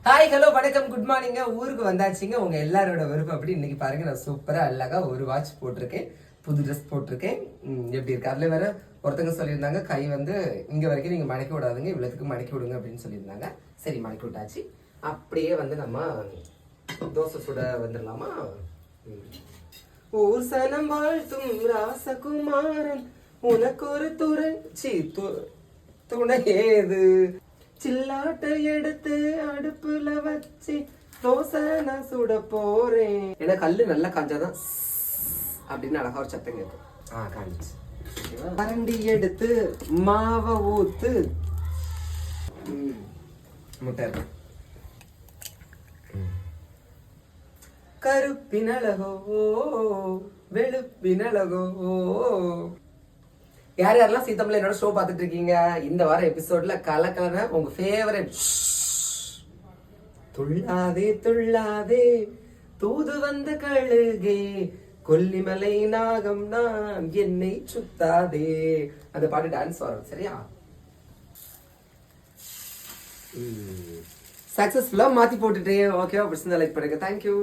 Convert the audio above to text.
Hi hello வணக்கம் good மார்னிங்க. ஊருக்கு வந்தாச்சுங்க. உங்க எல்லாரோட விருப்பம் அப்படி இன்னைக்கு பாருங்க, நான் சூப்பரா அழகா ஒரு வாட்ச் போட்டிருக்கேன், புது ட்ரெஸ் போட்டிருக்கேன். எப்படி இருக்கு? அதுல வேற ஒருத்தங்க சொல்லியிருந்தாங்க, கை வந்து இங்க வரைக்கும் நீங்க மடக்கி விடாதுங்க, இவ்வளவுக்கு மடக்கி விடுங்க அப்படின்னு சொல்லியிருந்தாங்க. சரி, மடக்கி விட்டாச்சு. அப்படியே வந்து நம்ம தோசை சுட வந்துடலாமா? ஊர் சனம் வாழ்த்தும் ராசகுமாரன், உனக்கு ஒரு துணை ஏது? சில்லாட்டை எடுத்து அடுப்புல வச்சு தோசை நான் சுட போறேன். ஏன்னா கல்லு நல்லா காஞ்சாதான் அப்படின்னு அழகா ஒரு சத்தம் கேட்கும். காஞ்சிச்சு. கரண்டி எடுத்து மாவை ஊத்து. முட்டை கருப்பினழகோ வெளுப்பினழகோ. யார் யாரெல்லாம் சீத்தம்ல என்னோட ஷோ பார்த்துட்டு இருக்கீங்க, இந்த வார எபிசோட்ல கலக்கலன உங்க ஃபேவரட் துள்ளாதே துள்ளாதே தூது வந்த கழுகே கொல்லிமலை நாகம் நான் என்னை சுத்தாதே, அந்த பாட்டு டான்ஸ் வரும். சரியா? சக்சஸ்ஃபுல்லா மாத்தி போட்டுட்டேன். ஓகேவா? பிடிச்சிருந்தா லைக் பண்ணுங்க. தேங்க்யூ.